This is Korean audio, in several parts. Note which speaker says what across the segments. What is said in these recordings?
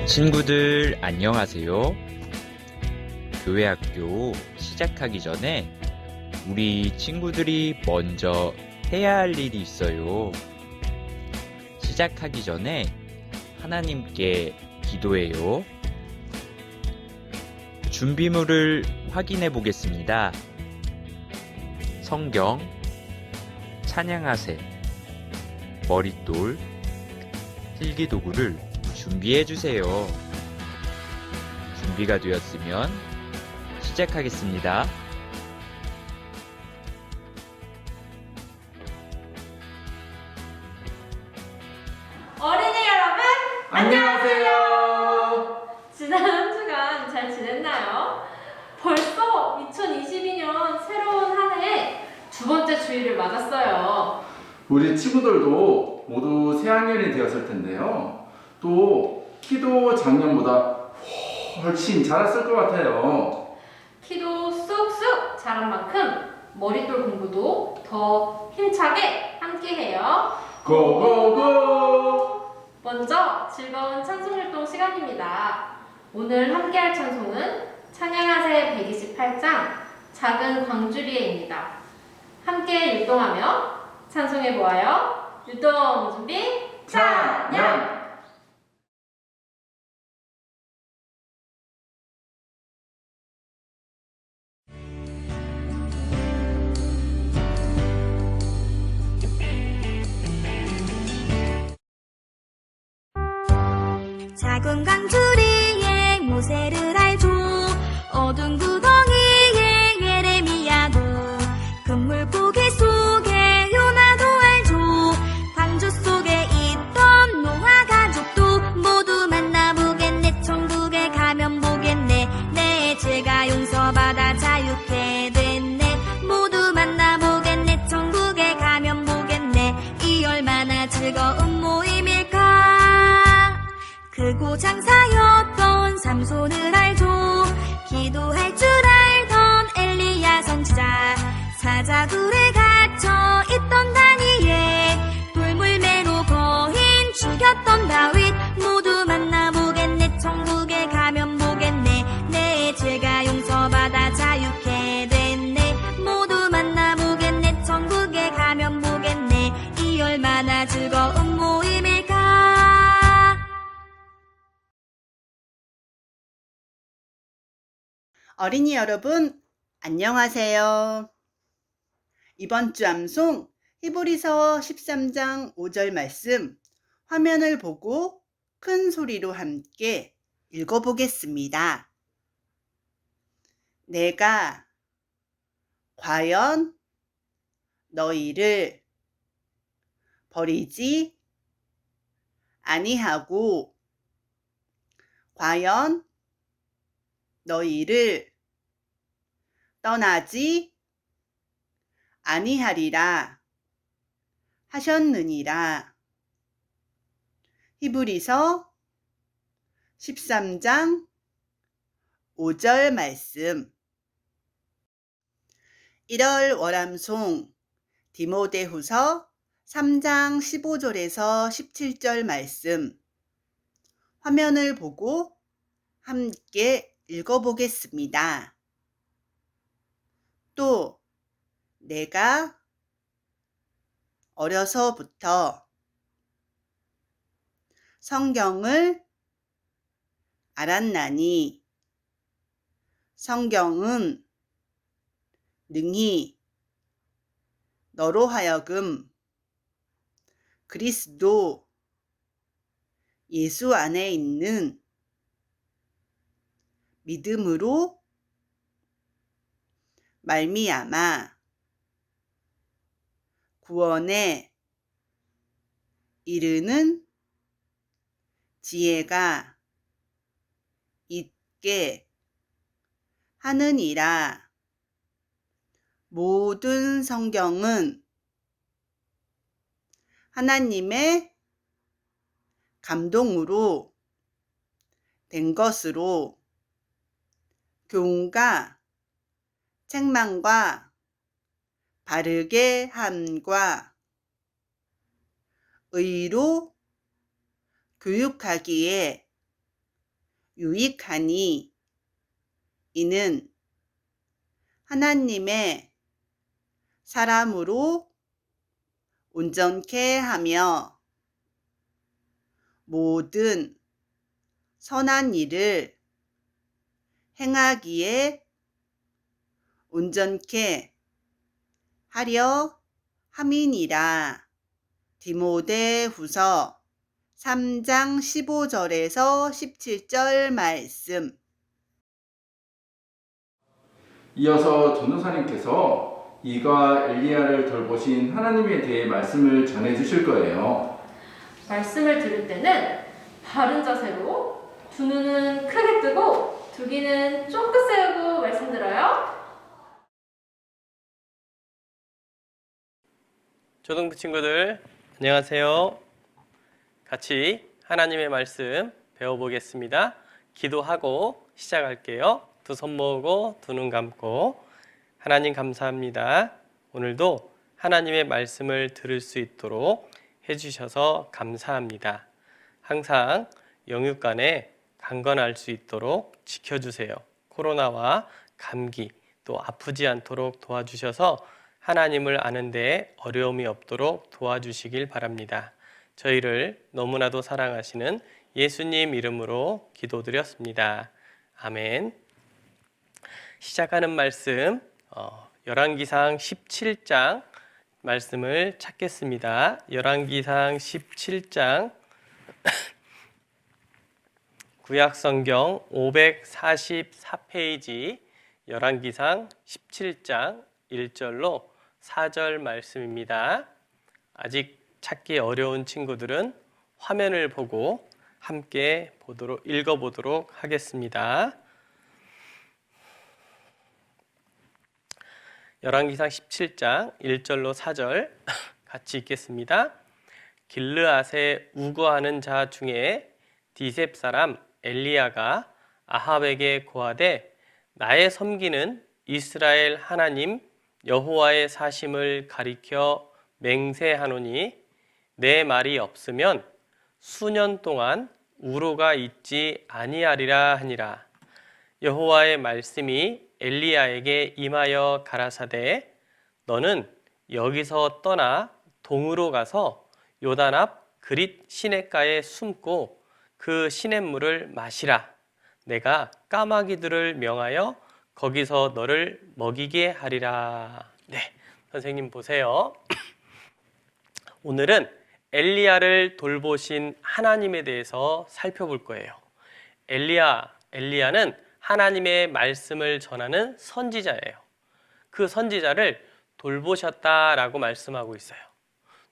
Speaker 1: 친구들 안녕하세요. 교회 학교 시작하기 전에 우리 친구들이 먼저 해야 할 일이 있어요. 시작하기 전에 하나님께 기도해요. 준비물을 확인해 보겠습니다. 성경, 찬양하세, 머릿돌, 필기도구를 준비해 주세요. 준비가 되었으면 시작하겠습니다.
Speaker 2: 어린이 여러분,
Speaker 3: 안녕하세요.
Speaker 2: 지난 한 주간 잘 지냈나요? 벌써 2022년 새로운 한 해의 두 번째 주일을 맞았어요.
Speaker 3: 우리 친구들도 모두 새학년이 되었을 텐데요. 또 키도 작년보다 훨씬 자랐을 것 같아요.
Speaker 2: 키도 쑥쑥 자란 만큼 머릿돌 공부도 더 힘차게 함께해요.
Speaker 3: 고고고!
Speaker 2: 먼저 즐거운 찬송활동 시간입니다. 오늘 함께할 찬송은 찬양하세 128장 작은 광주리에입니다. 함께 율동하며 찬송해 보아요. 율동 준비 찬양!
Speaker 4: 작은 강주리에 모세를 알죠. 어두운 구덩이에 예레미야도 그물 고개 속에 요나도 알죠. 광주 속에 있던 노아 가족도 모두 만나보겠네. 천국에 가면 보겠네. 내 죄가 용서받아 자유케 됐네. 모두 만나보겠네. 천국에 가면 보겠네. 이 얼마나 즐거운 모임일까. 크고 장사였던 삼손을 알죠. 기도할 줄 알던 엘리야 선지자, 사자굴에 갇혀 있던 다니엘, 돌물매로 거인 죽였던 다윗 모두 만나보겠네. 천국에 가면 보겠네. 내 죄가 용서받아 자유케 됐네. 모두 만나보겠네. 천국에 가면 보겠네. 이 얼마나 즐거운 모임일까.
Speaker 5: 어린이 여러분, 안녕하세요. 이번 주 암송 히브리서 13장 5절 말씀 화면을 보고 큰 소리로 함께 읽어보겠습니다. 내가 과연 너희를 버리지 아니하고 과연 너희를 떠나지 아니하리라 하셨느니라. 히브리서 13장 5절 말씀. 1월 월암송 디모데후서 3장 15절에서 17절 말씀 화면을 보고 함께 읽어보겠습니다. 또 내가 어려서부터 성경을 알았나니 성경은 능히 너로 하여금 그리스도 예수 안에 있는 믿음으로 말미암아 구원에 이르는 지혜가 있게 하느니라. 모든 성경은 하나님의 감동으로 된 것으로 교훈과 책망과 바르게 함과 의로 교육하기에 유익하니 이는 하나님의 사람으로 온전케 하며 모든 선한 일을 행하기에 온전케 하려 함이니라. 디모데후서 3장 15절에서 17절 말씀.
Speaker 3: 이어서 전도사님께서 이가 엘리야를 돌보신 하나님에 대해 말씀을 전해 주실 거예요.
Speaker 2: 말씀을 들을 때는 바른 자세로 두 눈은 크게 뜨고 두 귀는 쫑긋 세우고 말씀 들어요.
Speaker 6: 초등부 친구들 안녕하세요. 같이 하나님의 말씀 배워보겠습니다. 기도하고 시작할게요. 두 손 모으고 두 눈 감고. 하나님 감사합니다. 오늘도 하나님의 말씀을 들을 수 있도록 해주셔서 감사합니다. 항상 영육간에 강건할 수 있도록 지켜주세요. 코로나와 감기 또 아프지 않도록 도와주셔서 하나님을 아는 데 어려움이 없도록 도와주시길 바랍니다. 저희를 너무나도 사랑하시는 예수님 이름으로 기도드렸습니다. 아멘. 시작하는 말씀 열왕기상 17장 말씀을 찾겠습니다. 열왕기상 17장 구약성경 544페이지 열왕기상 17장 1절로 4절 말씀입니다. 아직 찾기 어려운 친구들은 화면을 보고 함께 읽어보도록 하겠습니다. 열왕기상 17장 1절로 4절 같이 읽겠습니다. 길르앗에 우거하는 자 중에 디셉 사람 엘리야가 아합에게 고하되 나의 섬기는 이스라엘 하나님 여호와의 사심을 가리켜 맹세하노니 내 말이 없으면 수년 동안 우로가 있지 아니하리라 하니라. 여호와의 말씀이 엘리야에게 임하여 가라사대 너는 여기서 떠나 동으로 가서 요단 앞 그릿 시냇가에 숨고 그 시냇물을 마시라. 내가 까마귀들을 명하여 거기서 너를 먹이게 하리라. 네, 선생님 보세요. 오늘은 엘리야를 돌보신 하나님에 대해서 살펴볼 거예요. 엘리야는 하나님의 말씀을 전하는 선지자예요. 그 선지자를 돌보셨다라고 말씀하고 있어요.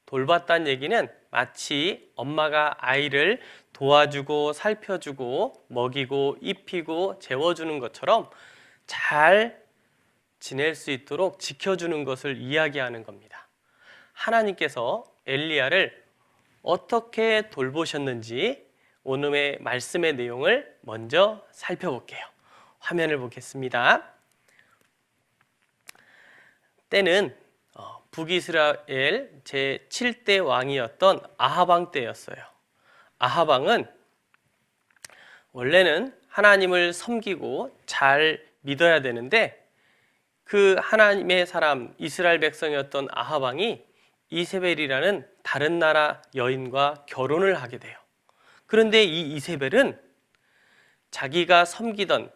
Speaker 6: 돌봤다는 얘기는 마치 엄마가 아이를 도와주고 살펴주고 먹이고 입히고 재워주는 것처럼 잘 지낼 수 있도록 지켜주는 것을 이야기하는 겁니다. 하나님께서 엘리야를 어떻게 돌보셨는지 오늘의 말씀의 내용을 먼저 살펴볼게요. 화면을 보겠습니다. 때는 북이스라엘 제7대 왕이었던 아합왕 때였어요. 아합왕은 원래는 하나님을 섬기고 잘 믿어야 되는데 그 하나님의 사람 이스라엘 백성이었던 아합왕이 이세벨이라는 다른 나라 여인과 결혼을 하게 돼요. 그런데 이 이세벨은 자기가 섬기던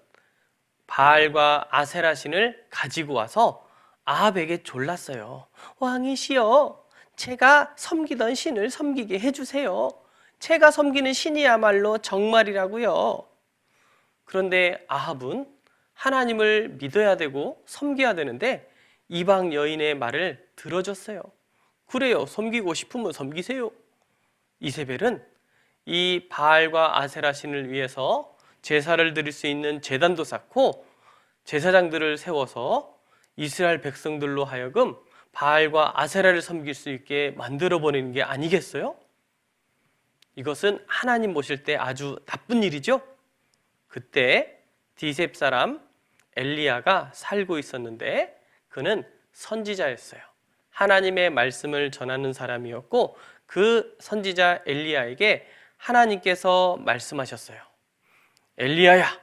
Speaker 6: 바알과 아세라 신을 가지고 와서 아합에게 졸랐어요. 왕이시여, 제가 섬기던 신을 섬기게 해주세요. 제가 섬기는 신이야말로 정말이라고요. 그런데 아합은 하나님을 믿어야 되고 섬겨야 되는데 이방 여인의 말을 들어줬어요. 그래요, 섬기고 싶으면 섬기세요. 이세벨은 이 바알과 아세라 신을 위해서 제사를 드릴 수 있는 제단도 쌓고 제사장들을 세워서 이스라엘 백성들로 하여금 바알과 아세라를 섬길 수 있게 만들어 버리는 게 아니겠어요? 이것은 하나님 보실 때 아주 나쁜 일이죠. 그때 디셉 사람 엘리야가 살고 있었는데 그는 선지자였어요. 하나님의 말씀을 전하는 사람이었고 그 선지자 엘리야에게 하나님께서 말씀하셨어요. 엘리야야,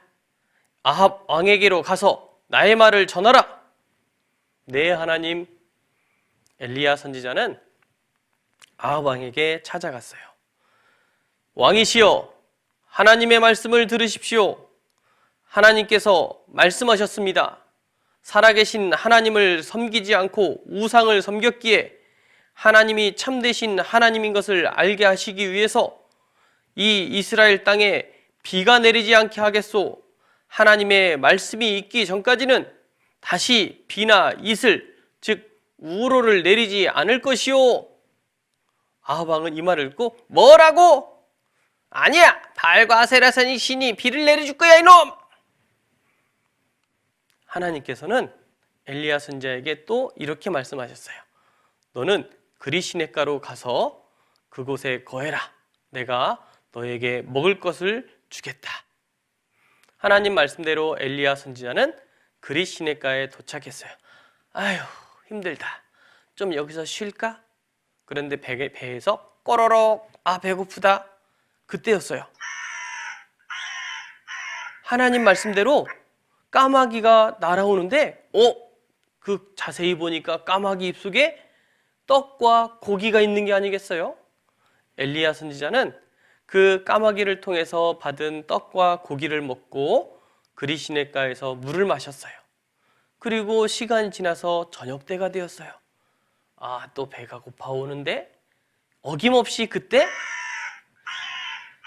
Speaker 6: 아합 왕에게로 가서 나의 말을 전하라. 네, 하나님. 엘리야 선지자는 아합 왕에게 찾아갔어요. 왕이시여, 하나님의 말씀을 들으십시오. 하나님께서 말씀하셨습니다. 살아계신 하나님을 섬기지 않고 우상을 섬겼기에 하나님이 참되신 하나님인 것을 알게 하시기 위해서 이 이스라엘 땅에 비가 내리지 않게 하겠소. 하나님의 말씀이 있기 전까지는 다시 비나 이슬, 즉 우로를 내리지 않을 것이오. 아합 왕은 이 말을 듣고 뭐라고? 아니야, 바알과 아세라산이 신이 비를 내려줄 거야 이놈. 하나님께서는 엘리야 선지자에게 또 이렇게 말씀하셨어요. 너는 그리 시냇가로 가서 그곳에 거해라. 내가 너에게 먹을 것을 주겠다. 하나님 말씀대로 엘리야 선지자는 그리 시냇가에 도착했어요. 아휴, 힘들다. 좀 여기서 쉴까? 그런데 배에서 꼬로록, 아 배고프다. 그때였어요. 하나님 말씀대로 까마귀가 날아오는데 그 자세히 보니까 까마귀 입속에 떡과 고기가 있는 게 아니겠어요? 엘리야 선지자는 그 까마귀를 통해서 받은 떡과 고기를 먹고 그리 시냇가에서 물을 마셨어요. 그리고 시간이 지나서 저녁 때가 되었어요. 아, 또 배가 고파오는데 어김없이 그때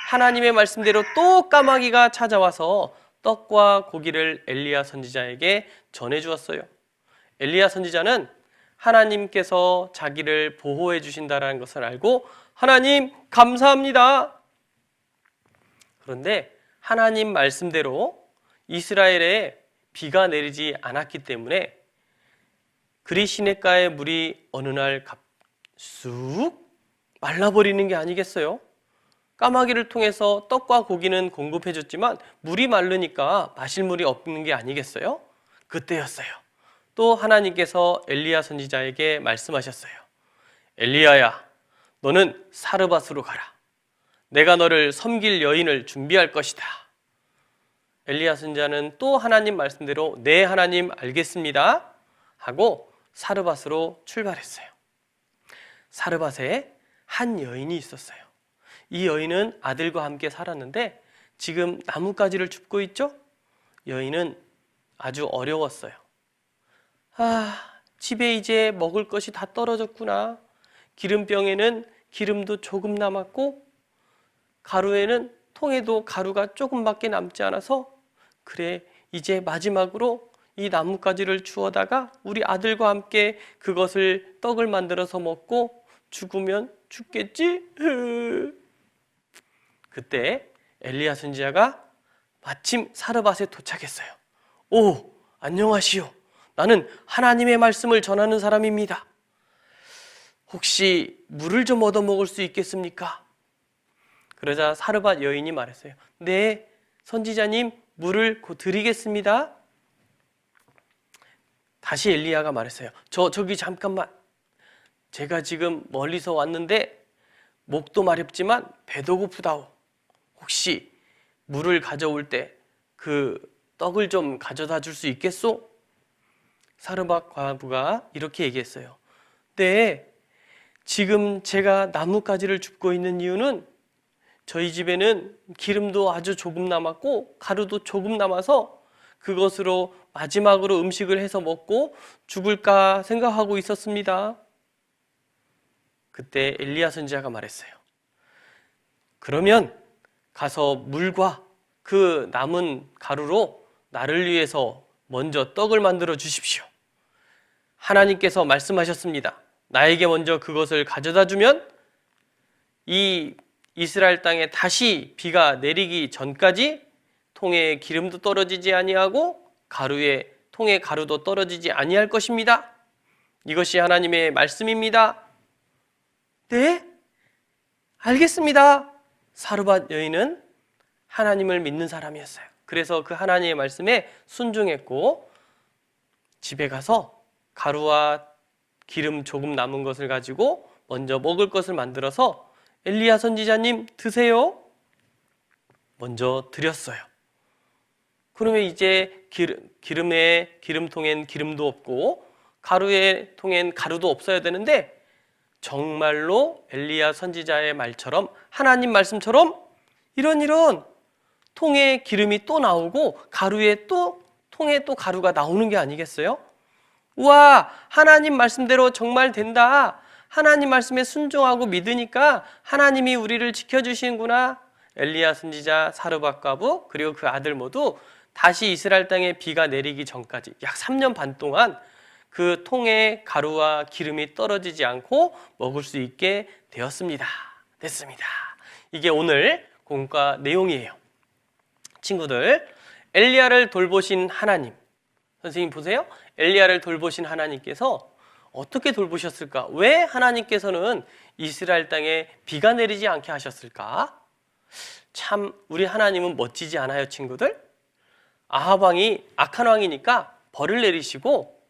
Speaker 6: 하나님의 말씀대로 또 까마귀가 찾아와서 떡과 고기를 엘리야 선지자에게 전해 주었어요. 엘리야 선지자는 하나님께서 자기를 보호해 주신다는 것을 알고 하나님 감사합니다. 그런데 하나님 말씀대로 이스라엘에 비가 내리지 않았기 때문에 그리 시냇가의 물이 어느 날 쑥 말라버리는 게 아니겠어요? 까마귀를 통해서 떡과 고기는 공급해 줬지만 물이 마르니까 마실 물이 없는 게 아니겠어요? 그때였어요. 또 하나님께서 엘리야 선지자에게 말씀하셨어요. 엘리야야, 너는 사르밧으로 가라. 내가 너를 섬길 여인을 준비할 것이다. 엘리야 선지자는 또 하나님 말씀대로 네 하나님 알겠습니다 하고 사르밧으로 출발했어요. 사르밧에 한 여인이 있었어요. 이 여인은 아들과 함께 살았는데 지금 나뭇가지를 줍고 있죠? 여인은 아주 어려웠어요. 집에 이제 먹을 것이 다 떨어졌구나. 기름병에는 기름도 조금 남았고 가루에는 통에도 가루가 조금밖에 남지 않아서 그래, 이제 마지막으로 이 나뭇가지를 주워다가 우리 아들과 함께 그것을 떡을 만들어서 먹고 죽으면 죽겠지? 그때 엘리야 선지자가 마침 사르밧에 도착했어요. 오, 안녕하시오. 나는 하나님의 말씀을 전하는 사람입니다. 혹시 물을 좀 얻어 먹을 수 있겠습니까? 그러자 사르밧 여인이 말했어요. 네, 선지자님, 물을 곧 드리겠습니다. 다시 엘리야가 말했어요. 저기 잠깐만. 제가 지금 멀리서 왔는데 목도 마렵지만 배도 고프다오. 혹시 물을 가져올 때 그 떡을 좀 가져다 줄 수 있겠소? 사르밧 과부가 이렇게 얘기했어요. 네, 지금 제가 나뭇가지를 줍고 있는 이유는 저희 집에는 기름도 아주 조금 남았고 가루도 조금 남아서 그것으로 마지막으로 음식을 해서 먹고 죽을까 생각하고 있었습니다. 그때 엘리야 선지자가 말했어요. 그러면 가서 물과 그 남은 가루로 나를 위해서 먼저 떡을 만들어 주십시오. 하나님께서 말씀하셨습니다. 나에게 먼저 그것을 가져다 주면 이 이스라엘 땅에 다시 비가 내리기 전까지 통에 기름도 떨어지지 아니하고 통에 가루도 떨어지지 아니할 것입니다. 이것이 하나님의 말씀입니다. 네? 알겠습니다. 사르밧 여인은 하나님을 믿는 사람이었어요. 그래서 그 하나님의 말씀에 순종했고 집에 가서 가루와 기름 조금 남은 것을 가지고 먼저 먹을 것을 만들어서 엘리야 선지자님 드세요. 먼저 드렸어요. 그러면 이제 기름통엔 기름도 없고 가루의 통엔 가루도 없어야 되는데 정말로 엘리야 선지자의 말처럼 하나님 말씀처럼 이런 통에 기름이 또 나오고 가루에 또 통에 또 가루가 나오는 게 아니겠어요? 우와, 하나님 말씀대로 정말 된다. 하나님 말씀에 순종하고 믿으니까 하나님이 우리를 지켜주시는구나. 엘리야 선지자, 사르밧 과부 그리고 그 아들 모두 다시 이스라엘 땅에 비가 내리기 전까지 약 3년 반 동안 그 통에 가루와 기름이 떨어지지 않고 먹을 수 있게 됐습니다. 이게 오늘 공과 내용이에요. 친구들, 엘리야를 돌보신 하나님, 선생님 보세요. 엘리야를 돌보신 하나님께서 어떻게 돌보셨을까? 왜 하나님께서는 이스라엘 땅에 비가 내리지 않게 하셨을까? 참 우리 하나님은 멋지지 않아요, 친구들? 아합 왕이 악한 왕이니까 벌을 내리시고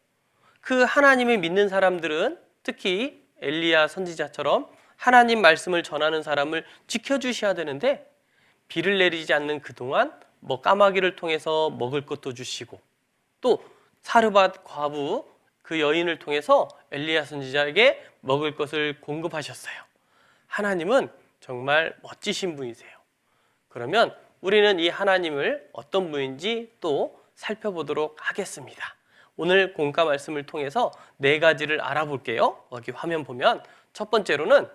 Speaker 6: 그 하나님을 믿는 사람들은 특히 엘리야 선지자처럼 하나님 말씀을 전하는 사람을 지켜주셔야 되는데 비를 내리지 않는 그동안 까마귀를 통해서 먹을 것도 주시고 또 사르밧 과부 그 여인을 통해서 엘리야 선지자에게 먹을 것을 공급하셨어요. 하나님은 정말 멋지신 분이세요. 그러면 우리는 이 하나님을 어떤 분인지 또 살펴보도록 하겠습니다. 오늘 공과 말씀을 통해서 4가지를 알아볼게요. 여기 화면 보면 첫 번째로는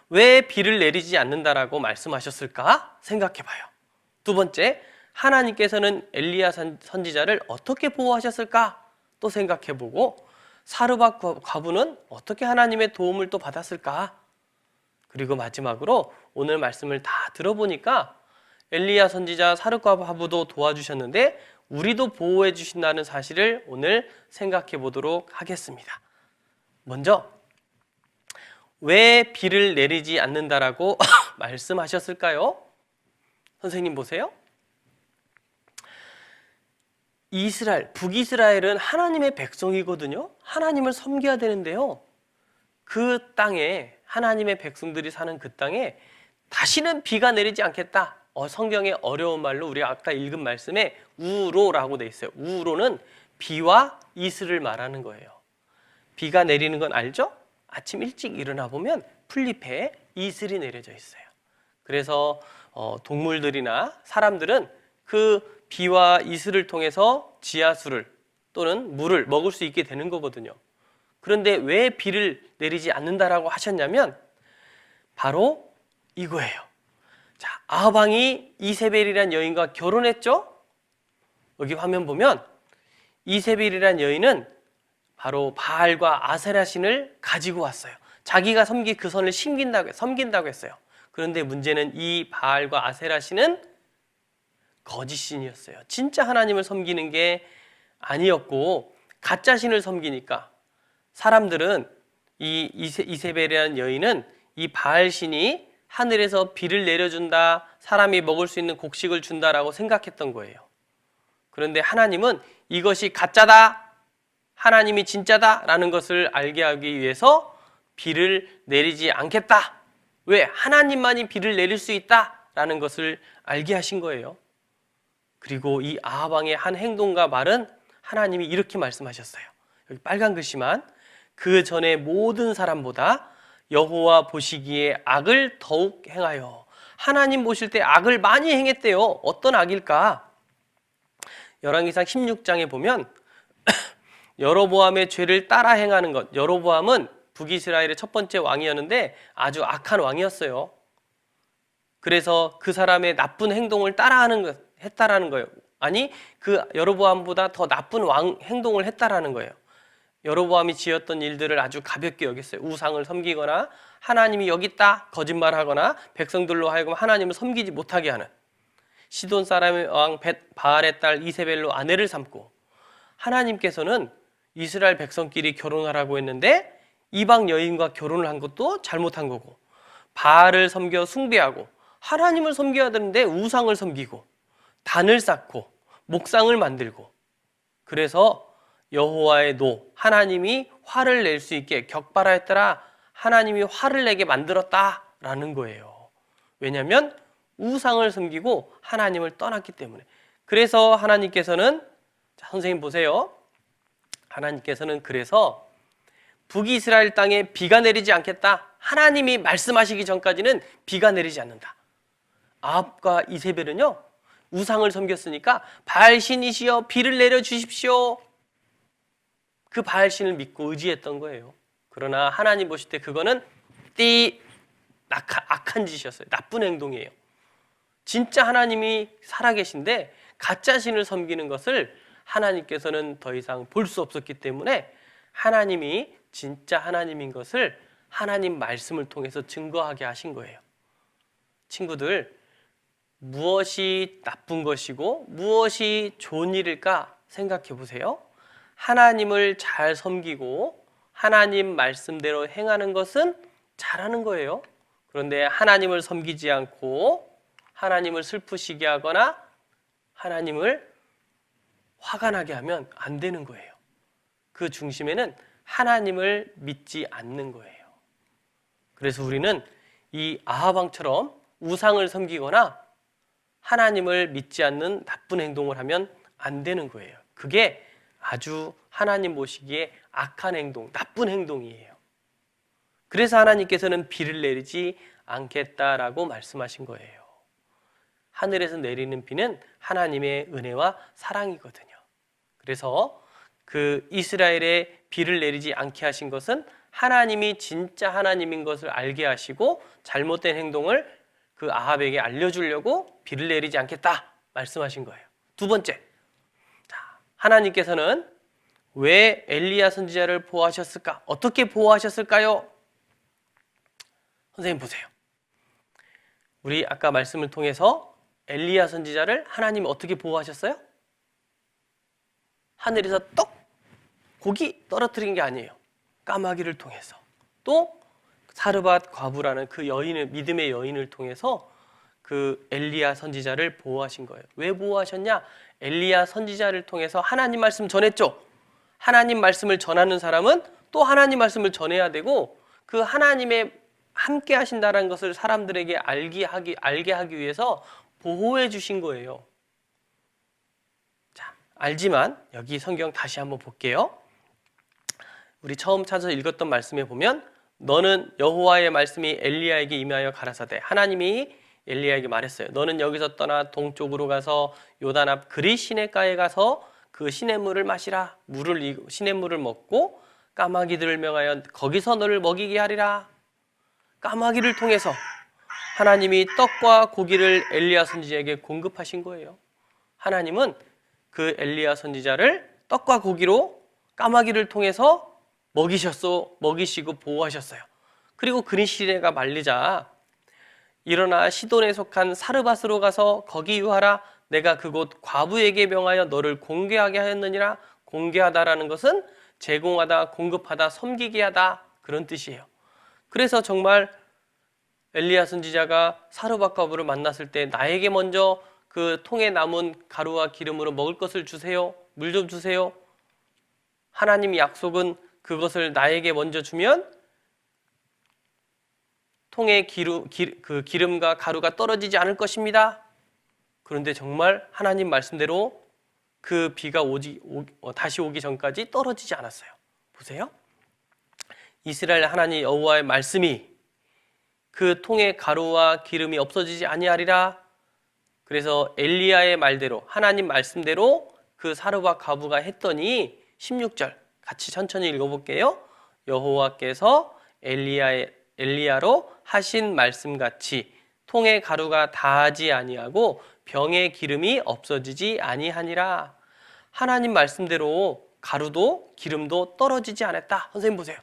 Speaker 6: 왜 비를 내리지 않는다라고 말씀하셨을까 생각해봐요. 두 번째, 하나님께서는 엘리야 선지자를 어떻게 보호하셨을까 또 생각해보고 사르밧 과부는 어떻게 하나님의 도움을 또 받았을까. 그리고 마지막으로 오늘 말씀을 다 들어보니까 엘리야 선지자, 사르밧 과부도 도와주셨는데 우리도 보호해 주신다는 사실을 오늘 생각해 보도록 하겠습니다. 먼저 왜 비를 내리지 않는다라고 말씀하셨을까요? 선생님 보세요. 북이스라엘은 하나님의 백성이거든요. 하나님을 섬겨야 되는데요. 그 땅에 하나님의 백성들이 사는 그 땅에 다시는 비가 내리지 않겠다. 성경의 어려운 말로 우리가 아까 읽은 말씀에 우로라고 돼 있어요. 우로는 비와 이슬을 말하는 거예요. 비가 내리는 건 알죠? 아침 일찍 일어나 보면 풀잎에 이슬이 내려져 있어요. 그래서 동물들이나 사람들은 그 비와 이슬을 통해서 지하수를 또는 물을 먹을 수 있게 되는 거거든요. 그런데 왜 비를 내리지 않는다라고 하셨냐면 바로 이거예요. 자, 아합 왕이 이세벨이라는 여인과 결혼했죠? 여기 화면 보면 이세벨이라는 여인은 바로 바알과 아세라 신을 가지고 왔어요. 자기가 그 선을 섬긴다고 했어요. 그런데 문제는 이 바알과 아세라 신은 거짓 신이었어요. 진짜 하나님을 섬기는 게 아니었고 가짜 신을 섬기니까 사람들은 이 이세벨이라는 여인은 이 바알 신이 하늘에서 비를 내려준다, 사람이 먹을 수 있는 곡식을 준다라고 생각했던 거예요. 그런데 하나님은 이것이 가짜다, 하나님이 진짜다라는 것을 알게 하기 위해서 비를 내리지 않겠다. 왜? 하나님만이 비를 내릴 수 있다라는 것을 알게 하신 거예요. 그리고 이 아합 왕의 한 행동과 말은 하나님이 이렇게 말씀하셨어요. 여기 빨간 글씨만 그 전에 모든 사람보다 여호와 보시기에 악을 더욱 행하여. 하나님 보실 때 악을 많이 행했대요. 어떤 악일까? 열왕기상 16장에 보면 여로보암의 죄를 따라 행하는 것. 여로보암은 북이스라엘의 첫 번째 왕이었는데 아주 악한 왕이었어요. 그래서 그 사람의 나쁜 행동을 했다라는 거예요. 아니, 그 여로보암보다 더 나쁜 행동을 했다라는 거예요. 여로보암이 지었던 일들을 아주 가볍게 여겼어요. 우상을 섬기거나 하나님이 여기 있다 거짓말하거나 백성들로 하여금 하나님을 섬기지 못하게 하는, 시돈 사람의 왕 바알의 딸 이세벨로 아내를 삼고, 하나님께서는 이스라엘 백성끼리 결혼하라고 했는데 이방 여인과 결혼을 한 것도 잘못한 거고, 바알을 섬겨 숭배하고 하나님을 섬겨야 되는데 우상을 섬기고 단을 쌓고 목상을 만들고, 그래서 여호와의 하나님이 화를 낼 수 있게 격발하였더라. 하나님이 화를 내게 만들었다라는 거예요. 왜냐하면 우상을 섬기고 하나님을 떠났기 때문에. 그래서 하나님께서는, 자, 선생님 보세요. 하나님께서는 그래서 북이스라엘 땅에 비가 내리지 않겠다. 하나님이 말씀하시기 전까지는 비가 내리지 않는다. 아합과 이세벨은요, 우상을 섬겼으니까 바알신이시여 비를 내려 주십시오. 그 바알신을 믿고 의지했던 거예요. 그러나 하나님 보실 때 그거는 악한 짓이었어요. 나쁜 행동이에요. 진짜 하나님이 살아계신데 가짜 신을 섬기는 것을 하나님께서는 더 이상 볼 수 없었기 때문에 하나님이 진짜 하나님인 것을 하나님 말씀을 통해서 증거하게 하신 거예요. 친구들, 무엇이 나쁜 것이고 무엇이 좋은 일일까 생각해 보세요. 하나님을 잘 섬기고 하나님 말씀대로 행하는 것은 잘하는 거예요. 그런데 하나님을 섬기지 않고 하나님을 슬프시게 하거나 하나님을 화가 나게 하면 안 되는 거예요. 그 중심에는 하나님을 믿지 않는 거예요. 그래서 우리는 이 아하방처럼 우상을 섬기거나 하나님을 믿지 않는 나쁜 행동을 하면 안 되는 거예요. 그게 아주 하나님 보시기에 악한 행동, 나쁜 행동이에요. 그래서 하나님께서는 비를 내리지 않겠다라고 말씀하신 거예요. 하늘에서 내리는 비는 하나님의 은혜와 사랑이거든요. 그래서 그 이스라엘에 비를 내리지 않게 하신 것은 하나님이 진짜 하나님인 것을 알게 하시고 잘못된 행동을 그 아합에게 알려주려고 비를 내리지 않겠다 말씀하신 거예요. 두 번째, 하나님께서는 왜 엘리야 선지자를 보호하셨을까? 어떻게 보호하셨을까요? 선생님 보세요. 우리 아까 말씀을 통해서 엘리야 선지자를 하나님이 어떻게 보호하셨어요? 하늘에서 고기 떨어뜨린 게 아니에요. 까마귀를 통해서. 또 사르밧 과부라는 그 여인을, 믿음의 여인을 통해서 그 엘리야 선지자를 보호하신 거예요. 왜 보호하셨냐? 엘리야 선지자를 통해서 하나님 말씀 전했죠. 하나님 말씀을 전하는 사람은 또 하나님 말씀을 전해야 되고 그 하나님의 함께 하신다는 것을 사람들에게 알게 하기 위해서 보호해 주신 거예요. 자, 알지만 여기 성경 다시 한번 볼게요. 우리 처음 찾아서 읽었던 말씀에 보면 너는 여호와의 말씀이 엘리야에게 임하여 가라사대, 하나님이 엘리야에게 말했어요. 너는 여기서 떠나 동쪽으로 가서 요단 앞 그리 시냇가에 가서 그 시냇물을 마시라. 시냇물을 먹고 까마귀들을 명하여 거기서 너를 먹이게 하리라. 까마귀를 통해서 하나님이 떡과 고기를 엘리야 선지자에게 공급하신 거예요. 하나님은 그 엘리야 선지자를 떡과 고기로 까마귀를 통해서 먹이시고 보호하셨어요. 그리고 그리 시내가 말리자 일어나 시돈에 속한 사르밧으로 가서 거기 유하라. 내가 그곳 과부에게 명하여 너를 공개하게 하였느니라. 공개하다라는 것은 제공하다, 공급하다, 섬기게 하다, 그런 뜻이에요. 그래서 정말 엘리야 선지자가 사르밧 과부를 만났을 때 나에게 먼저 그 통에 남은 가루와 기름으로 먹을 것을 주세요. 물 좀 주세요. 하나님의 약속은 그것을 나에게 먼저 주면 통에 그 기름과 가루가 떨어지지 않을 것입니다. 그런데 정말 하나님 말씀대로 그 비가 다시 오기 전까지 떨어지지 않았어요. 보세요. 이스라엘 하나님 여호와의 말씀이 그 통에 가루와 기름이 없어지지 아니하리라. 그래서 엘리야의 말대로 하나님 말씀대로 그 사르밧 과부가 했더니 16절 같이 천천히 읽어볼게요. 여호와께서 엘리야로 하신 말씀같이 통에 가루가 다하지 아니하고 병에 기름이 없어지지 아니하니라. 하나님 말씀대로 가루도 기름도 떨어지지 않았다. 선생님 보세요.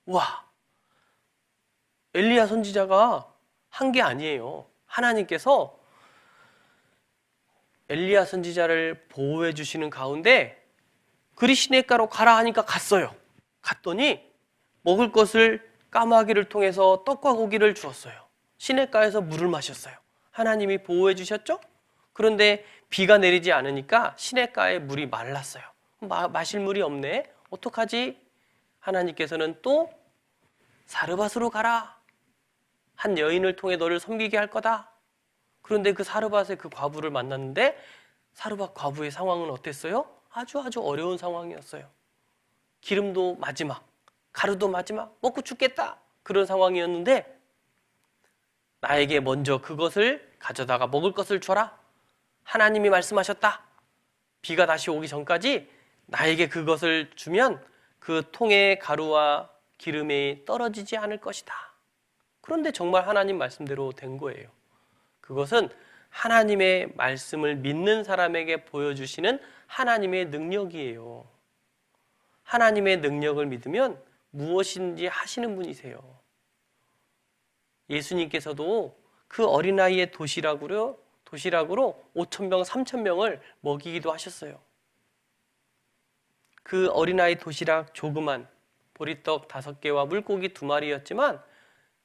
Speaker 6: 와, 엘리야 선지자가 한 게 아니에요. 하나님께서 엘리야 선지자를 보호해 주시는 가운데 그리 시냇가로 가라 하니까 갔어요. 갔더니 먹을 것을 까마귀를 통해서 떡과 고기를 주었어요. 시냇가에서 물을 마셨어요. 하나님이 보호해 주셨죠? 그런데 비가 내리지 않으니까 시냇가에 물이 말랐어요. 마실 물이 없네. 어떡하지? 하나님께서는 또 사르밧으로 가라. 한 여인을 통해 너를 섬기게 할 거다. 그런데 그 사르밧의 그 과부를 만났는데 사르밧 과부의 상황은 어땠어요? 아주 어려운 상황이었어요. 기름도 마지막, 가루도 마지막, 먹고 죽겠다 그런 상황이었는데 나에게 먼저 그것을 가져다가 먹을 것을 줘라. 하나님이 말씀하셨다. 비가 다시 오기 전까지 나에게 그것을 주면 그 통에 가루와 기름이 떨어지지 않을 것이다. 그런데 정말 하나님 말씀대로 된 거예요. 그것은 하나님의 말씀을 믿는 사람에게 보여주시는 하나님의 능력이에요. 하나님의 능력을 믿으면 무엇인지 하시는 분이세요. 예수님께서도 그 어린아이의 도시락으로 5,000명, 3,000명을 먹이기도 하셨어요. 그 어린아이 도시락 조그만 보리떡 5개와 물고기 2마리였지만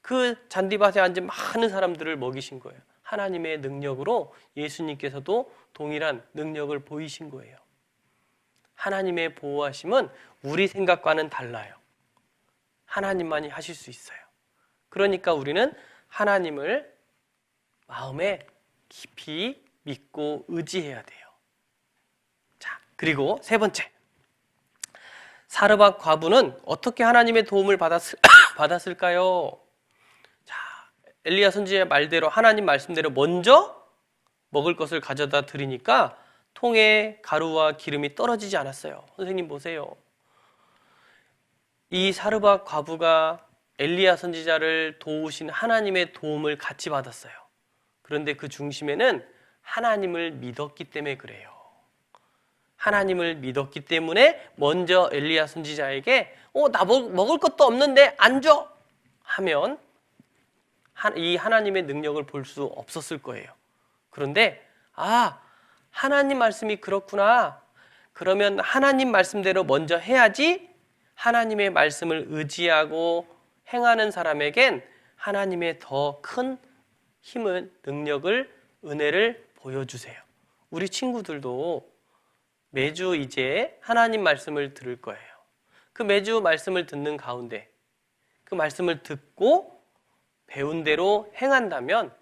Speaker 6: 그 잔디밭에 앉은 많은 사람들을 먹이신 거예요. 하나님의 능력으로 예수님께서도 동일한 능력을 보이신 거예요. 하나님의 보호하심은 우리 생각과는 달라요. 하나님만이 하실 수 있어요. 그러니까 우리는 하나님을 마음에 깊이 믿고 의지해야 돼요. 자, 그리고 세 번째. 사르밧 과부는 어떻게 하나님의 도움을 받았을까요? 자, 엘리야 선지자의 말대로 하나님 말씀대로 먼저 먹을 것을 가져다 드리니까 통에 가루와 기름이 떨어지지 않았어요. 선생님 보세요. 이 사르밧 과부가 엘리야 선지자를 도우신 하나님의 도움을 같이 받았어요. 그런데 그 중심에는 하나님을 믿었기 때문에 그래요. 하나님을 믿었기 때문에 먼저 엘리야 선지자에게 나 먹을 것도 없는데 안 줘! 하면 이 하나님의 능력을 볼 수 없었을 거예요. 그런데 하나님 말씀이 그렇구나. 그러면 하나님 말씀대로 먼저 해야지 하나님의 말씀을 의지하고 행하는 사람에겐 하나님의 더 큰 힘을, 능력을, 은혜를 보여주세요. 우리 친구들도 매주 이제 하나님 말씀을 들을 거예요. 그 매주 말씀을 듣는 가운데 그 말씀을 듣고 배운 대로 행한다면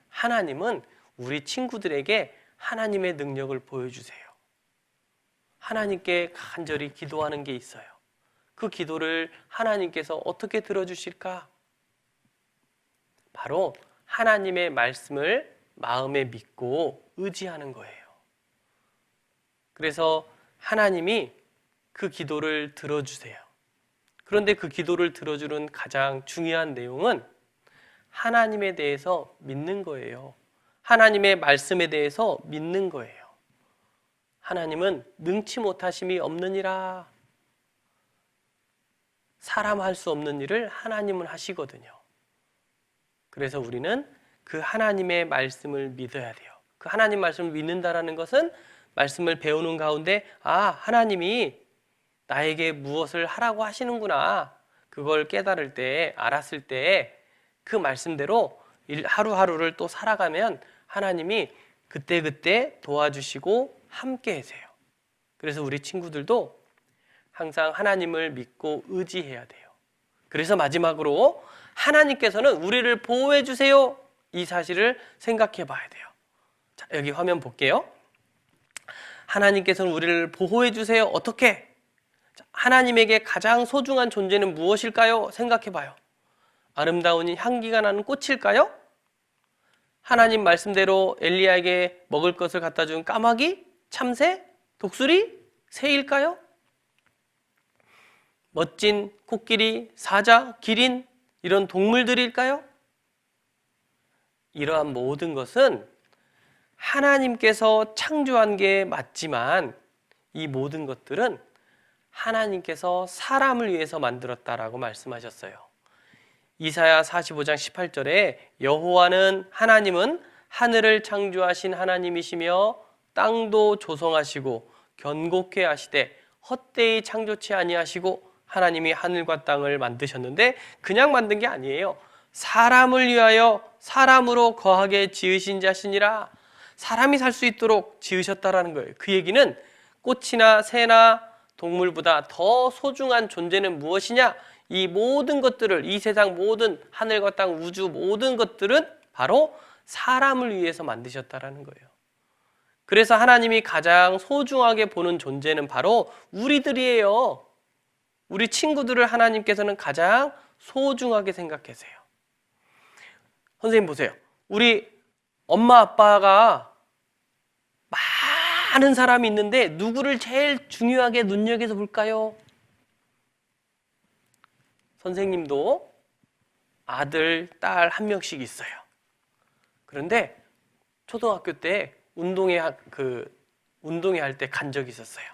Speaker 6: 하나님은 우리 친구들에게 하나님의 능력을 보여주세요. 하나님께 간절히 기도하는 게 있어요. 그 기도를 하나님께서 어떻게 들어주실까? 바로 하나님의 말씀을 마음에 믿고 의지하는 거예요. 그래서 하나님이 그 기도를 들어주세요. 그런데 그 기도를 들어주는 가장 중요한 내용은 하나님에 대해서 믿는 거예요. 하나님의 말씀에 대해서 믿는 거예요. 하나님은 능치 못하심이 없느니라. 사람 할 수 없는 일을 하나님은 하시거든요. 그래서 우리는 그 하나님의 말씀을 믿어야 돼요. 그 하나님 말씀을 믿는다라는 것은 말씀을 배우는 가운데 하나님이 나에게 무엇을 하라고 하시는구나. 그걸 깨달을 때, 알았을 때 그 말씀대로 하루하루를 또 살아가면 하나님이 그때그때 도와주시고 함께 계세요. 그래서 우리 친구들도 항상 하나님을 믿고 의지해야 돼요. 그래서 마지막으로 하나님께서는 우리를 보호해 주세요. 이 사실을 생각해 봐야 돼요. 자, 여기 화면 볼게요. 하나님께서는 우리를 보호해 주세요. 어떻게? 자, 하나님에게 가장 소중한 존재는 무엇일까요? 생각해 봐요. 아름다운 향기가 나는 꽃일까요? 하나님 말씀대로 엘리야에게 먹을 것을 갖다 준 까마귀, 참새, 독수리, 새일까요? 멋진 코끼리, 사자, 기린 이런 동물들일까요? 이러한 모든 것은 하나님께서 창조한 게 맞지만 이 모든 것들은 하나님께서 사람을 위해서 만들었다라고 말씀하셨어요. 이사야 45장 18절에 여호와는 하나님은 하늘을 창조하신 하나님이시며 땅도 조성하시고 견고케 하시되 헛되이 창조치 아니하시고 하나님이 하늘과 땅을 만드셨는데 그냥 만든 게 아니에요. 사람을 위하여 사람으로 거하게 지으신 자시니라. 사람이 살 수 있도록 지으셨다라는 거예요. 그 얘기는 꽃이나 새나 동물보다 더 소중한 존재는 무엇이냐? 이 모든 것들을, 이 세상 모든 하늘과 땅, 우주 모든 것들은 바로 사람을 위해서 만드셨다라는 거예요. 그래서 하나님이 가장 소중하게 보는 존재는 바로 우리들이에요. 우리 친구들을 하나님께서는 가장 소중하게 생각하세요. 선생님 보세요. 우리 엄마 아빠가 많은 사람이 있는데 누구를 제일 중요하게 눈여겨서 볼까요? 선생님도 아들, 딸 한 명씩 있어요. 그런데 초등학교 때 운동회 할 때 간 적이 있었어요.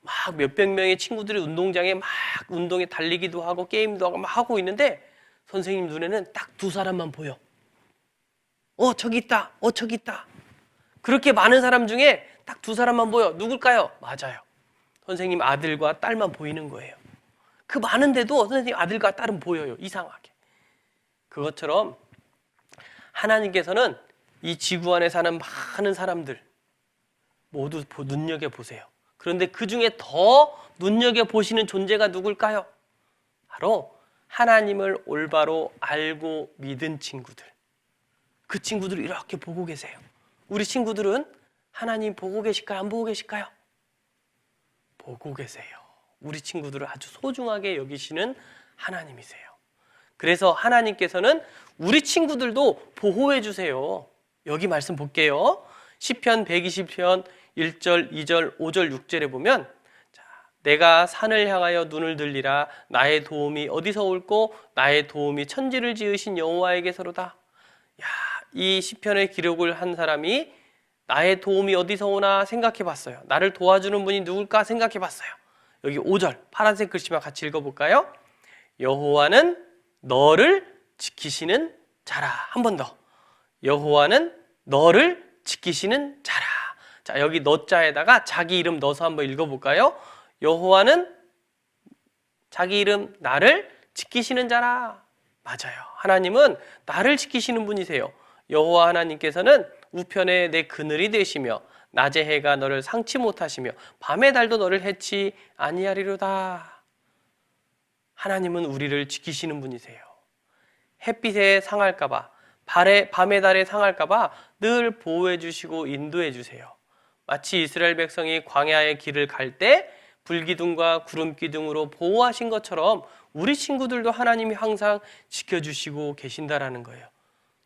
Speaker 6: 막 몇백 명의 친구들이 운동장에 막 운동에 달리기도 하고 게임도 하고 막 하고 있는데 선생님 눈에는 딱 두 사람만 보여. 저기 있다. 저기 있다. 그렇게 많은 사람 중에 딱 두 사람만 보여. 누굴까요? 맞아요. 선생님 아들과 딸만 보이는 거예요. 그 많은데도 선생님 아들과 딸은 보여요. 이상하게. 그것처럼 하나님께서는 이 지구 안에 사는 많은 사람들 모두 눈여겨보세요. 그런데 그 중에 더 눈여겨보시는 존재가 누굴까요? 바로 하나님을 올바로 알고 믿은 친구들. 그 친구들을 이렇게 보고 계세요. 우리 친구들은 하나님 보고 계실까요? 안 보고 계실까요? 보고 계세요. 우리 친구들을 아주 소중하게 여기시는 하나님이세요. 그래서 하나님께서는 우리 친구들도 보호해 주세요. 여기 말씀 볼게요. 시편 120편 1절, 2절, 5절, 6절에 보면 내가 산을 향하여 눈을 들리라. 나의 도움이 어디서 올꼬? 나의 도움이 천지를 지으신 여호와에게서로다. 이 시편의 기록을 한 사람이 나의 도움이 어디서 오나 생각해 봤어요. 나를 도와주는 분이 누굴까 생각해 봤어요. 여기 5절 파란색 글씨만 같이 읽어볼까요? 여호와는 너를 지키시는 자라. 한 번 더. 여호와는 너를 지키시는 자라. 자, 여기 너자에다가 자기 이름 넣어서 한번 읽어볼까요? 여호와는 자기 이름 나를 지키시는 자라. 맞아요. 하나님은 나를 지키시는 분이세요. 여호와 하나님께서는 우편에 내 그늘이 되시며 낮의 해가 너를 상치 못하시며 밤의 달도 너를 해치 아니하리로다. 하나님은 우리를 지키시는 분이세요. 햇빛에 상할까 봐, 밤의 달에 상할까 봐 늘 보호해 주시고 인도해 주세요. 마치 이스라엘 백성이 광야의 길을 갈 때 불기둥과 구름기둥으로 보호하신 것처럼 우리 친구들도 하나님이 항상 지켜주시고 계신다라는 거예요.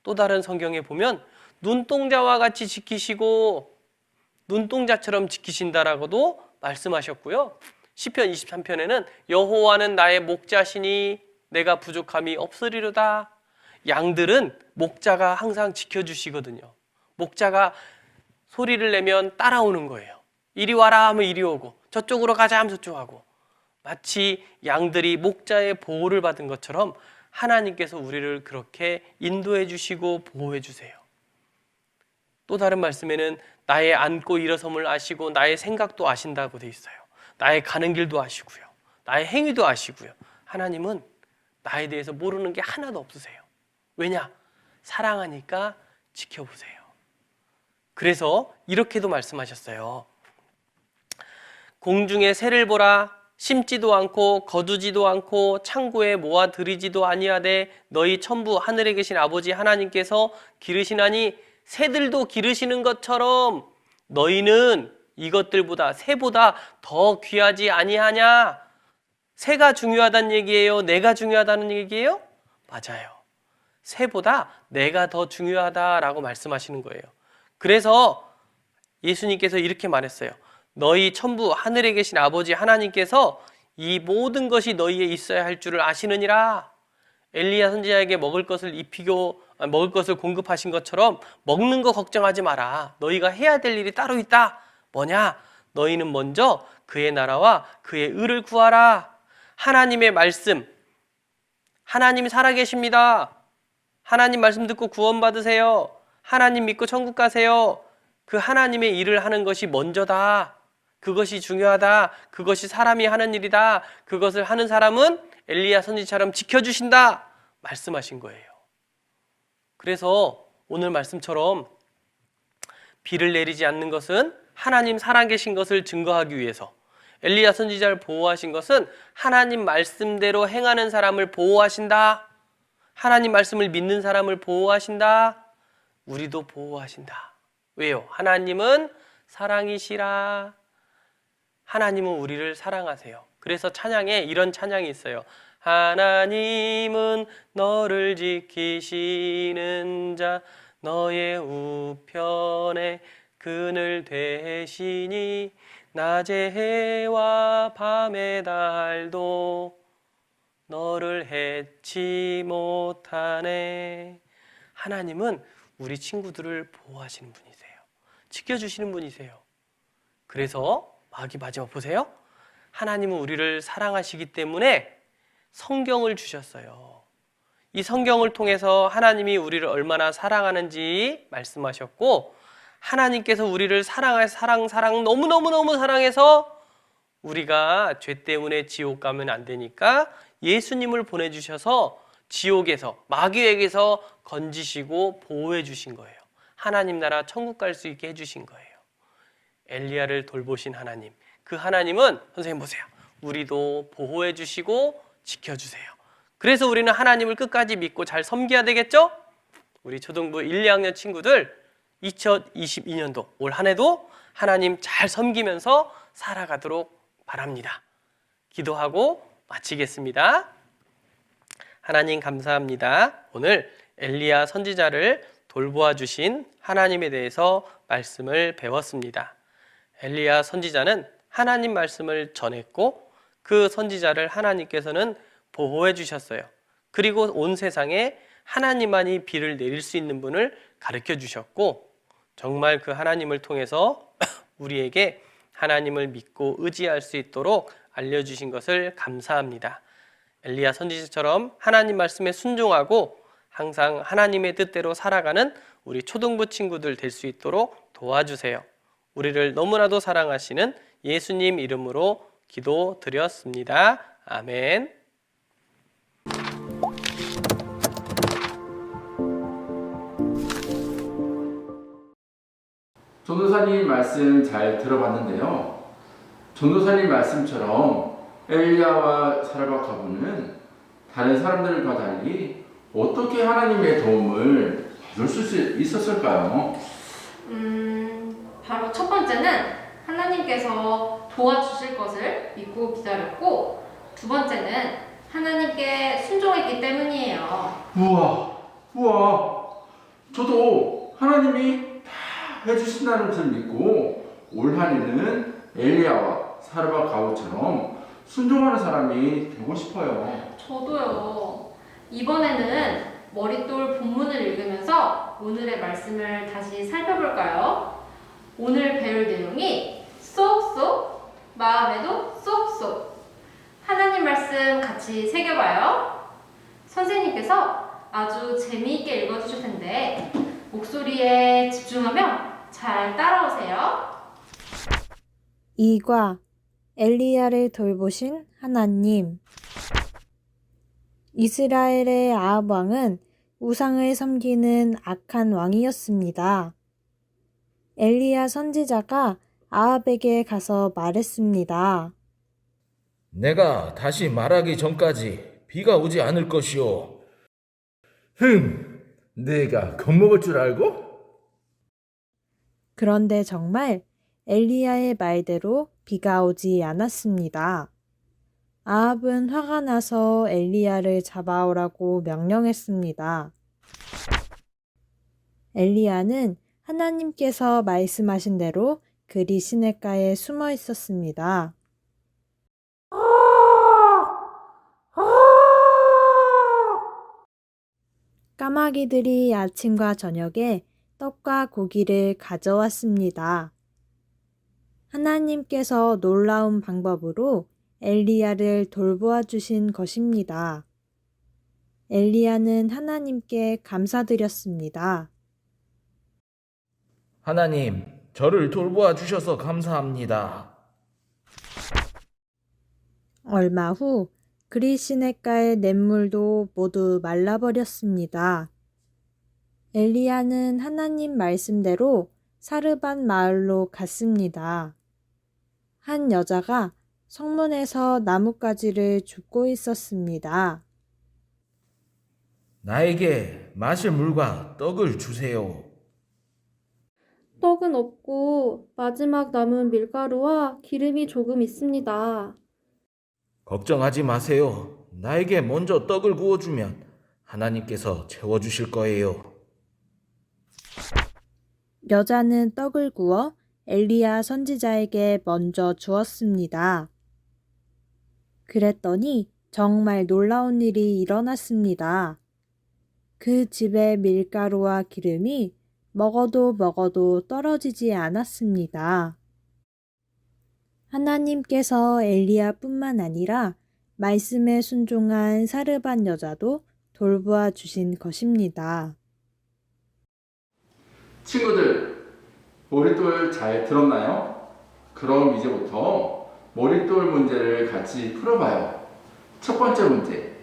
Speaker 6: 또 다른 성경에 보면 눈동자와 같이 지키시고 눈동자처럼 지키신다라고도 말씀하셨고요. 시편 23편에는 여호와는 나의 목자시니 내가 부족함이 없으리로다. 양들은 목자가 항상 지켜주시거든요. 목자가 소리를 내면 따라오는 거예요. 이리 와라 하면 이리 오고 저쪽으로 가자 하면 저쪽 하고. 마치 양들이 목자의 보호를 받은 것처럼 하나님께서 우리를 그렇게 인도해 주시고 보호해 주세요. 또 다른 말씀에는 나의 앉고 일어섬을 아시고 나의 생각도 아신다고 돼 있어요. 나의 가는 길도 아시고요. 나의 행위도 아시고요. 하나님은 나에 대해서 모르는 게 하나도 없으세요. 왜냐? 사랑하니까 지켜보세요. 그래서 이렇게도 말씀하셨어요. 공중의 새를 보라. 심지도 않고 거두지도 않고 창고에 모아 들이지도 아니하되 너희 천부 하늘에 계신 아버지 하나님께서 기르시나니 새들도 기르시는 것처럼 너희는 이것들보다 새보다 더 귀하지 아니하냐? 새가 중요하다는 얘기예요? 내가 중요하다는 얘기예요? 맞아요. 새보다 내가 더 중요하다라고 말씀하시는 거예요. 그래서 예수님께서 이렇게 말했어요. 너희 천부 하늘에 계신 아버지 하나님께서 이 모든 것이 너희에 있어야 할 줄을 아시느니라. 엘리야 선지자에게 먹을 것을 공급하신 것처럼 먹는 거 걱정하지 마라. 너희가 해야 될 일이 따로 있다. 뭐냐? 너희는 먼저 그의 나라와 그의 의를 구하라. 하나님의 말씀, 하나님이 살아계십니다. 하나님 말씀 듣고 구원받으세요. 하나님 믿고 천국 가세요. 그 하나님의 일을 하는 것이 먼저다. 그것이 중요하다. 그것이 사람이 하는 일이다. 그것을 하는 사람은 엘리야 선지처럼 지켜주신다. 말씀하신 거예요. 그래서 오늘 말씀처럼 비를 내리지 않는 것은 하나님 살아계신 것을 증거하기 위해서, 엘리야 선지자를 보호하신 것은 하나님 말씀대로 행하는 사람을 보호하신다. 하나님 말씀을 믿는 사람을 보호하신다. 우리도 보호하신다. 왜요? 하나님은 사랑이시라. 하나님은 우리를 사랑하세요. 그래서 찬양에 이런 찬양이 있어요. 하나님은 너를 지키시는 자, 너의 우편에 그늘 되시니 낮의 해와 밤의 달도 너를 해치 못하네. 하나님은 우리 친구들을 보호하시는 분이세요. 지켜주시는 분이세요. 그래서 마지막 보세요. 하나님은 우리를 사랑하시기 때문에 성경을 주셨어요. 이 성경을 통해서 하나님이 우리를 얼마나 사랑하는지 말씀하셨고, 하나님께서 우리를 사랑 너무너무너무 사랑해서 우리가 죄 때문에 지옥 가면 안 되니까 예수님을 보내주셔서 지옥에서, 마귀에게서 건지시고 보호해 주신 거예요. 하나님 나라 천국 갈 수 있게 해주신 거예요. 엘리야를 돌보신 하나님, 그 하나님은 선생님 보세요. 우리도 보호해 주시고 지켜주세요. 그래서 우리는 하나님을 끝까지 믿고 잘 섬겨야 되겠죠? 우리 초등부 1, 2학년 친구들 2022년도 올 한 해도 하나님 잘 섬기면서 살아가도록 바랍니다. 기도하고 마치겠습니다. 하나님 감사합니다. 오늘 엘리야 선지자를 돌보아 주신 하나님에 대해서 말씀을 배웠습니다. 엘리야 선지자는 하나님 말씀을 전했고 그 선지자를 하나님께서는 보호해 주셨어요. 그리고 온 세상에 하나님만이 비를 내릴 수 있는 분을 가르쳐 주셨고, 정말 그 하나님을 통해서 우리에게 하나님을 믿고 의지할 수 있도록 알려주신 것을 감사합니다. 엘리야 선지자처럼 하나님 말씀에 순종하고 항상 하나님의 뜻대로 살아가는 우리 초등부 친구들 될 수 있도록 도와주세요. 우리를 너무나도 사랑하시는 예수님 이름으로 기도드렸습니다. 아멘.
Speaker 3: 전도사님 말씀 잘 들어봤는데요. 전도사님 말씀처럼 엘리야와 사르밧 가부는 다른 사람들과 달리 어떻게 하나님의 도움을 받을 수 있었을까요?
Speaker 2: 바로 첫 번째는 하나님께서 도와주실 것을 믿고 기다렸고, 두 번째는 하나님께 순종했기 때문이에요.
Speaker 3: 우와, 저도 하나님이 다 해주신다는 것을 믿고 올 한해는 엘리야와 사르밧 가부처럼 순종하는 사람이 되고 싶어요.
Speaker 2: 저도요. 이번에는 머릿돌 본문을 읽으면서 오늘의 말씀을 다시 살펴볼까요? 오늘 배울 내용이 쏙쏙, 마음에도 쏙쏙. 하나님 말씀 같이 새겨봐요. 선생님께서 아주 재미있게 읽어주실 텐데 목소리에 집중하며 잘 따라오세요.
Speaker 7: 2과 엘리야를 돌보신 하나님. 이스라엘의 아합 왕은 우상을 섬기는 악한 왕이었습니다. 엘리야 선지자가 아합에게 가서 말했습니다.
Speaker 8: 내가 다시 말하기 전까지 비가 오지 않을 것이오.
Speaker 3: 내가 겁먹을 줄 알고?
Speaker 7: 그런데 정말 엘리야의 말대로 비가 오지 않았습니다. 아합은 화가 나서 엘리야를 잡아오라고 명령했습니다. 엘리야는 하나님께서 말씀하신 대로 그리 시냇가에 숨어 있었습니다. 까마귀들이 아침과 저녁에 떡과 고기를 가져왔습니다. 하나님께서 놀라운 방법으로 엘리야를 돌보아 주신 것입니다. 엘리야는 하나님께 감사드렸습니다.
Speaker 8: 하나님, 저를 돌보아 주셔서 감사합니다.
Speaker 7: 얼마 후 그리 시냇가의 냇물도 모두 말라버렸습니다. 엘리야는 하나님 말씀대로 사르밧 마을로 갔습니다. 한 여자가 성문에서 나뭇가지를 줍고 있었습니다.
Speaker 8: 나에게 마실 물과 떡을 주세요.
Speaker 9: 떡은 없고 마지막 남은 밀가루와 기름이 조금 있습니다.
Speaker 8: 걱정하지 마세요. 나에게 먼저 떡을 구워주면 하나님께서 채워주실 거예요.
Speaker 7: 여자는 떡을 구워 엘리야 선지자에게 먼저 주었습니다. 그랬더니 정말 놀라운 일이 일어났습니다. 그 집의 밀가루와 기름이 먹어도 떨어지지 않았습니다. 하나님께서 엘리야뿐만 아니라 말씀에 순종한 사르밧 여자도 돌보아 주신 것입니다.
Speaker 3: 친구들, 머릿돌 잘 들었나요? 그럼 이제부터 머릿돌 문제를 같이 풀어봐요. 첫 번째 문제.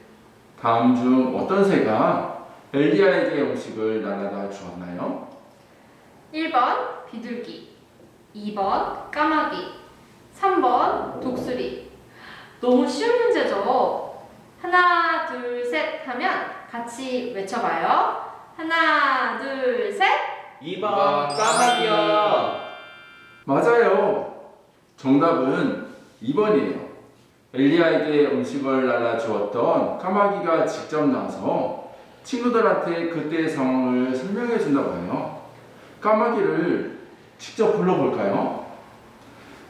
Speaker 3: 다음 중 어떤 새가 엘리야에게 음식을 날아다 주었나요?
Speaker 2: 1번 비둘기, 2번 까마귀, 3번 독수리. 너무 쉬운 문제죠? 하나, 둘, 셋 하면 같이 외쳐봐요. 하나, 둘, 셋.
Speaker 1: 2번 까마귀요.
Speaker 3: 맞아요. 정답은 2번이에요. 엘리야에게 음식을 날라 주었던 까마귀가 직접 나와서 친구들한테 그때의 상황을 설명해 준다고 해요. 까마귀를 직접 불러볼까요?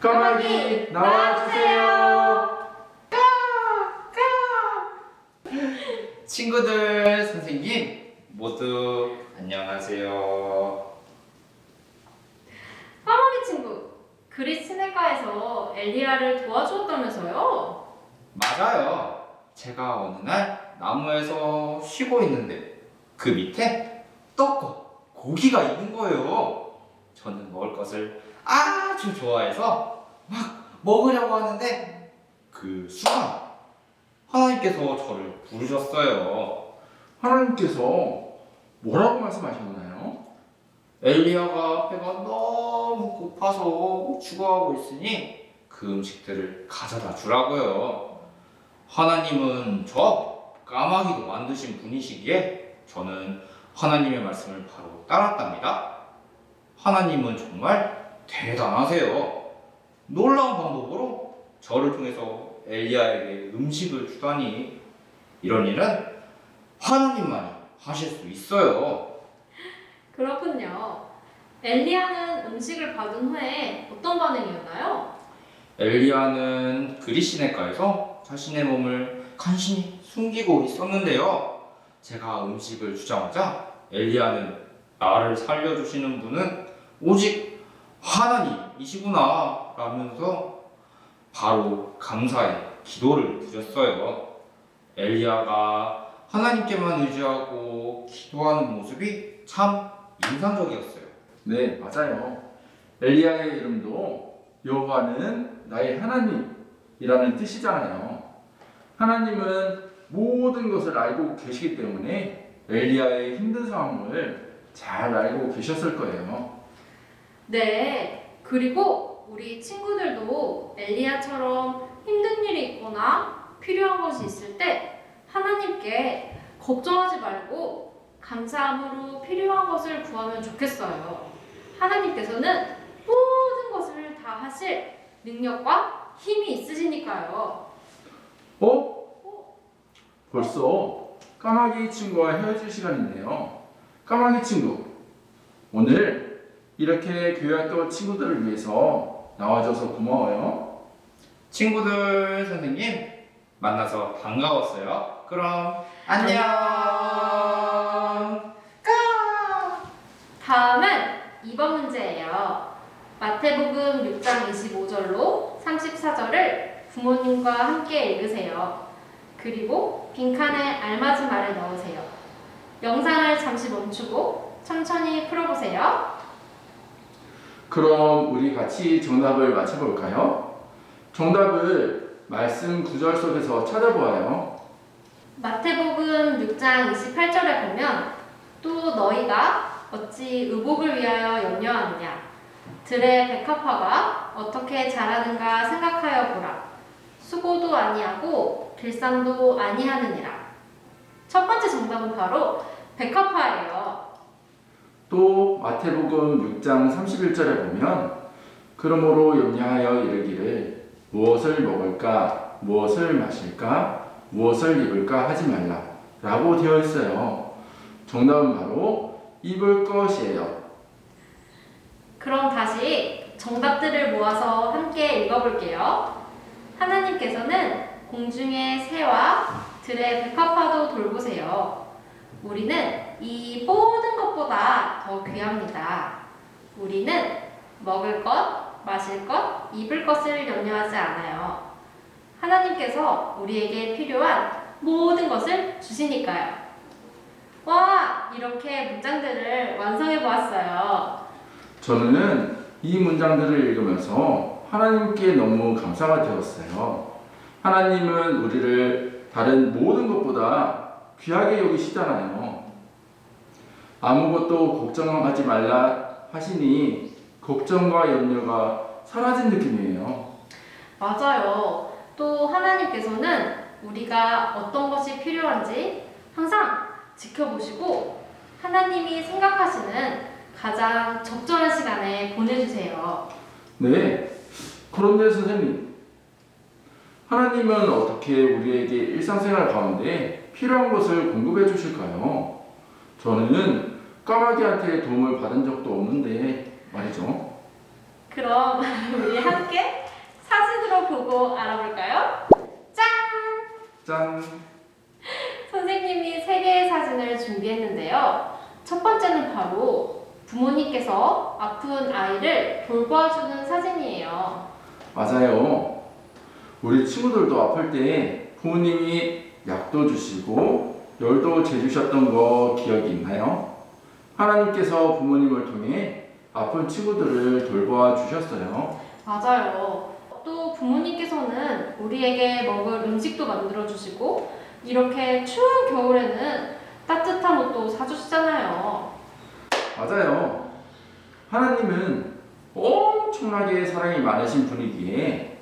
Speaker 3: 까마귀 나와주세요.
Speaker 1: 친구들, 선생님 모두 안녕하세요.
Speaker 2: 까마귀 친구, 그리스 시내가에서 엘리야를 도와주었다면서요?
Speaker 10: 맞아요. 제가 어느 날 나무에서 쉬고 있는데 그 밑에 떡과 고기가 있는 거예요. 저는 먹을 것을 아주 좋아해서 막 먹으려고 하는데 그 순간 하나님께서 저를 부르셨어요.
Speaker 3: 하나님께서 뭐라고 말씀하셨나요?
Speaker 10: 엘리야가 배가 너무 고파서 죽어가고 있으니 그 음식들을 가져다 주라고요. 하나님은 저 까마귀도 만드신 분이시기에 저는 하나님의 말씀을 바로 따랐답니다. 하나님은 정말 대단하세요. 놀라운 방법으로 저를 통해서 엘리야에게 음식을 주다니 이런 일은 하나님만이 하실 수 있어요.
Speaker 2: 그렇군요. 엘리야는 음식을 받은 후에 어떤 반응이었나요?
Speaker 10: 엘리야는 그리시네가에서 자신의 몸을 간신히 숨기고 있었는데요. 제가 음식을 주자마자 엘리야는 나를 살려주시는 분은 오직 하나님이시구나 라면서 바로 감사의 기도를 드렸어요. 엘리야가 하나님께만 의지하고 기도하는 모습이 참 인상적이었어요.
Speaker 3: 네, 맞아요. 엘리야의 이름도 여호와는 나의 하나님이라는 뜻이잖아요. 하나님은 모든 것을 알고 계시기 때문에 엘리야의 힘든 상황을 잘 알고 계셨을 거예요.
Speaker 2: 네. 그리고 우리 친구들도 엘리야처럼 힘든 일이 있거나 필요한 것이 있을 때 하나님께 걱정하지 말고 감사함으로 필요한 것을 구하면 좋겠어요. 하나님께서는 모든 것을 다 하실 능력과 힘이 있으시니까요.
Speaker 3: 벌써 까마귀 친구와 헤어질 시간인데요. 까마귀 친구, 오늘 이렇게 교회 학교 친구들을 위해서 나와줘서 고마워요.
Speaker 10: 친구들, 선생님 만나서 반가웠어요. 그럼 안녕.
Speaker 2: 다음은 2번 문제예요. 마태복음 6장 25절로 34절을 부모님과 함께 읽으세요. 그리고 빈칸에 알맞은 말을 넣으세요. 영상을 잠시 멈추고 천천히 풀어보세요.
Speaker 3: 그럼 우리 같이 정답을 맞춰볼까요? 정답을 말씀 구절 속에서 찾아보아요.
Speaker 2: 마태복음 6장 28절에 보면 또 너희가 어찌 의복을 위하여 염려하느냐 들의 백합화가 어떻게 자라는가 생각하여 보라. 수고도 아니하고 길쌈도 아니하느니라. 첫 번째 정답은 바로 백합화예요.
Speaker 3: 또 마태복음 6장 31절에 보면 그러므로 염려하여 이르기를 무엇을 먹을까, 무엇을 마실까, 무엇을 입을까 하지 말라 라고 되어 있어요. 정답은 바로 입을 것이에요.
Speaker 2: 그럼 다시 정답들을 모아서 함께 읽어볼게요. 하나님께서는 공중의 새와 들의 백합화도 돌보세요. 우리는 이 모든 것보다 더 귀합니다. 우리는 먹을 것, 마실 것, 입을 것을 염려하지 않아요. 하나님께서 우리에게 필요한 모든 것을 주시니까요. 와, 이렇게 문장들을 완성해 보았어요.
Speaker 3: 저는 이 문장들을 읽으면서 하나님께 너무 감사가 되었어요. 하나님은 우리를 다른 모든 것보다 귀하게 여기시잖아요. 아무것도 걱정하지 말라 하시니 걱정과 염려가 사라진 느낌이에요.
Speaker 2: 맞아요. 또 하나님께서는 우리가 어떤 것이 필요한지 항상 지켜보시고 하나님이 생각하시는 가장 적절한 시간에 보내주세요.
Speaker 3: 네. 그런데 선생님, 하나님은 어떻게 우리에게 일상생활 가운데 필요한 것을 공급해 주실까요? 저는 까마귀한테 도움을 받은 적도 없는데 말이죠.
Speaker 2: 그럼 우리 함께 사진으로 보고 알아볼까요? 짠!
Speaker 3: 짠!
Speaker 2: 선생님이 3개의 사진을 준비했는데요. 첫 번째는 바로 부모님께서 아픈 아이를 돌봐주는 사진이에요.
Speaker 3: 맞아요. 우리 친구들도 아플 때 부모님이 약도 주시고 열도 재주셨던 거 기억이 있나요? 하나님께서 부모님을 통해 아픈 친구들을 돌봐 주셨어요.
Speaker 2: 맞아요. 또 부모님께서는 우리에게 먹을 음식도 만들어주시고 이렇게 추운 겨울에는 따뜻한 옷도 사주시잖아요.
Speaker 3: 맞아요. 하나님은 엄청나게 사랑이 많으신 분이기에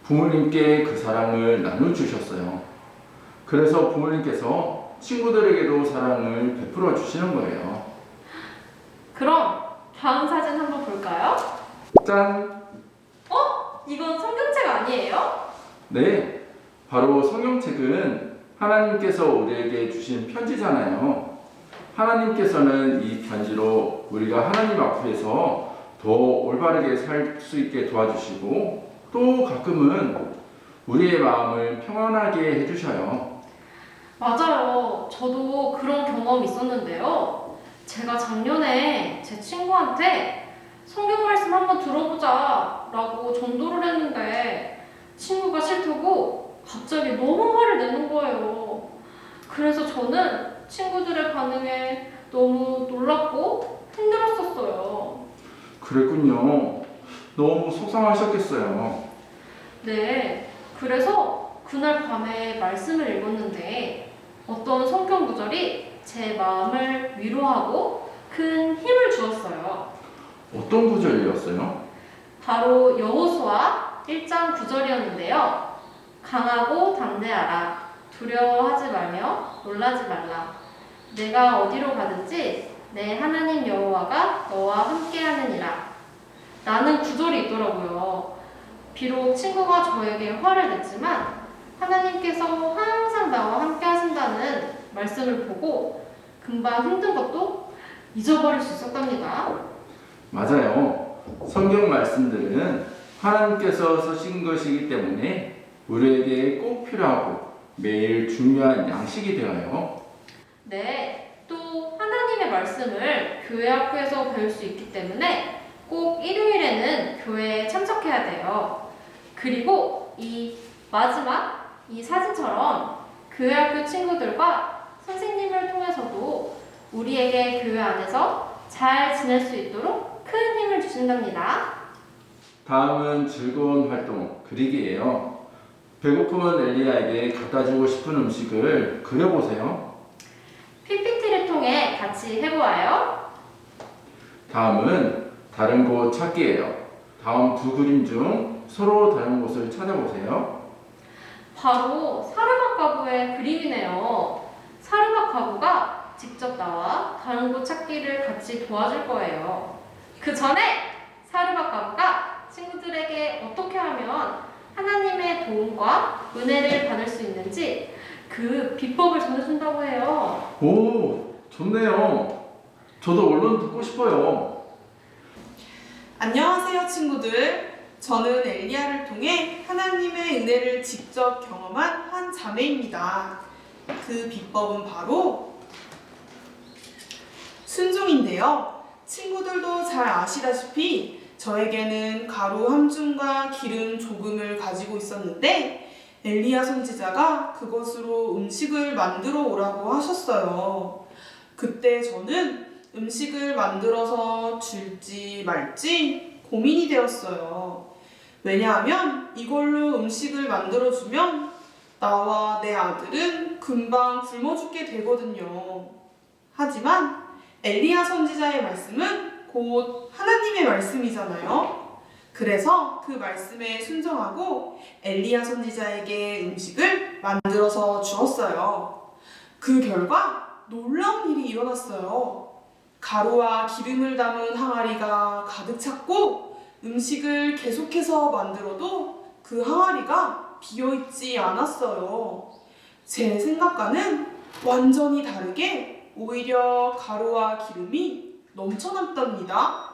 Speaker 3: 부모님께 그 사랑을 나눠주셨어요. 그래서 부모님께서 친구들에게도 사랑을 베풀어 주시는 거예요.
Speaker 2: 그럼 다음 사진 한번 볼까요?
Speaker 3: 짠!
Speaker 2: 이건 성경책 아니에요?
Speaker 3: 네, 바로 성경책은 하나님께서 우리에게 주신 편지잖아요. 하나님께서는 이 편지로 우리가 하나님 앞에서 더 올바르게 살 수 있게 도와주시고 또 가끔은 우리의 마음을 평안하게 해주셔요.
Speaker 2: 맞아요. 저도 그런 경험이 있었는데요. 제가 작년에 제 친구한테 성경 말씀 한번 들어보자 라고 전도를 했는데 친구가 싫다고 갑자기 너무 화를 내는 거예요. 그래서 저는 친구들의 반응에 너무 놀랍고 힘들었었어요.
Speaker 3: 그랬군요. 너무 속상하셨겠어요.
Speaker 2: 네, 그래서 그날 밤에 말씀을 읽었는데 어떤 성경 구절이 제 마음을 위로하고 큰 힘을 주었어요.
Speaker 3: 어떤 구절이었어요?
Speaker 2: 바로 여호수아 1장 9절이었는데요. 강하고 담대하라. 두려워하지 말며 놀라지 말라. 내가 어디로 가든지 내 하나님 여호와가 너와 함께하느니라. 라는 구절이 있더라고요. 비록 친구가 저에게 화를 냈지만 하나님께서 항상 나와 함께 하신다는 말씀을 보고 금방 힘든 것도 잊어버릴 수 있었답니다.
Speaker 3: 맞아요. 성경 말씀들은 하나님께서 쓰신 것이기 때문에 우리에게 꼭 필요하고 매일 중요한 양식이 되어요.
Speaker 2: 네, 또 하나님의 말씀을 교회 학교에서 배울 수 있기 때문에 꼭 일요일에는 교회에 참석해야 돼요. 그리고 이 마지막 이 사진처럼 교회 학교 친구들과 선생님을 통해서도 우리에게 교회 안에서 잘 지낼 수 있도록 큰 힘을 주신답니다.
Speaker 3: 다음은 즐거운 활동 그리기예요. 배고픔은 엘리야에게 갖다 주고 싶은 음식을 그려보세요.
Speaker 2: PPT를 통해 같이 해보아요.
Speaker 3: 다음은 다른 곳 찾기예요. 다음 두 그림 중 서로 다른 곳을 찾아보세요.
Speaker 2: 바로 사르밧 가구의 그림이네요. 사르밧 가구가 직접 나와 다른 곳 찾기를 같이 도와줄 거예요. 그 전에 사르밧 가부가 친구들에게 어떻게 하면 하나님의 도움과 은혜를 받을 수 있는지 그 비법을 전해준다고 해요.
Speaker 3: 오, 좋네요. 저도 얼른 듣고 싶어요.
Speaker 11: 안녕하세요, 친구들. 저는 엘리야를 통해 하나님의 은혜를 직접 경험한 한 자매입니다. 그 비법은 바로 순종인데요. 친구들도 잘 아시다시피 저에게는 가루 한 줌과 기름 조금을 가지고 있었는데 엘리야 선지자가 그것으로 음식을 만들어 오라고 하셨어요. 그때 저는 음식을 만들어서 줄지 말지 고민이 되었어요. 왜냐하면 이걸로 음식을 만들어주면 나와 내 아들은 금방 굶어 죽게 되거든요. 하지만 엘리야 선지자의 말씀은 곧 하나님의 말씀이잖아요. 그래서 그 말씀에 순종하고 엘리야 선지자에게 음식을 만들어서 주었어요. 그 결과 놀라운 일이 일어났어요. 가루와 기름을 담은 항아리가 가득 찼고 음식을 계속해서 만들어도 그 항아리가 비어있지 않았어요. 제 생각과는 완전히 다르게 오히려 가루와 기름이 넘쳐났답니다.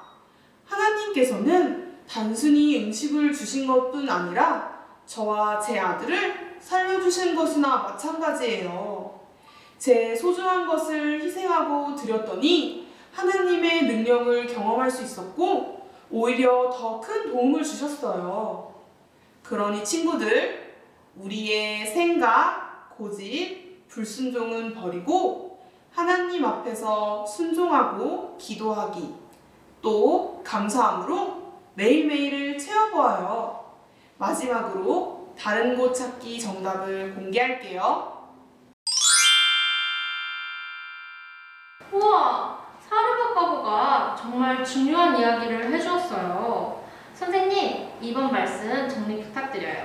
Speaker 11: 하나님께서는 단순히 음식을 주신 것뿐 아니라 저와 제 아들을 살려주신 것이나 마찬가지예요. 제 소중한 것을 희생하고 드렸더니 하나님의 능력을 경험할 수 있었고 오히려 더 큰 도움을 주셨어요. 그러니 친구들, 우리의 생각, 고집, 불순종은 버리고 하나님 앞에서 순종하고 기도하기, 또 감사함으로 매일매일을 채워보아요. 마지막으로 다른 곳 찾기 정답을 공개할게요.
Speaker 2: 우와! 사르밧 가부가 정말 중요한 이야기를 해주었어요. 선생님, 이번 말씀 정리 부탁드려요.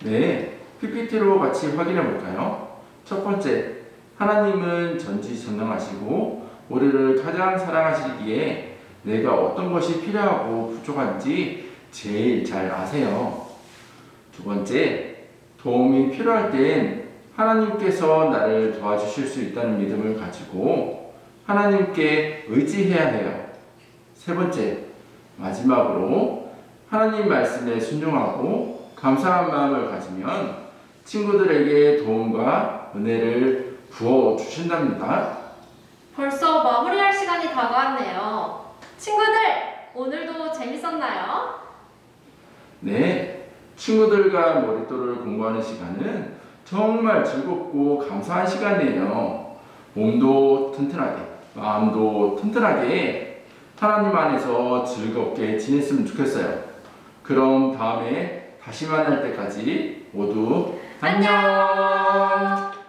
Speaker 3: 네, PPT로 같이 확인해 볼까요? 첫 번째, 하나님은 전지전능하시고 우리를 가장 사랑하시기에 내가 어떤 것이 필요하고 부족한지 제일 잘 아세요. 두 번째, 도움이 필요할 땐 하나님께서 나를 도와주실 수 있다는 믿음을 가지고 하나님께 의지해야 해요. 세 번째, 마지막으로 하나님 말씀에 순종하고 감사한 마음을 가지면 친구들에게 도움과 은혜를 부어 주신답니다.
Speaker 2: 벌써 마무리할 시간이 다가왔네요. 친구들, 오늘도 재밌었나요?
Speaker 3: 네, 친구들과 머릿돌을 공부하는 시간은 정말 즐겁고 감사한 시간이에요. 몸도 튼튼하게, 마음도 튼튼하게 하나님 안에서 즐겁게 지냈으면 좋겠어요. 그럼 다음에 다시 만날 때까지 모두 안녕!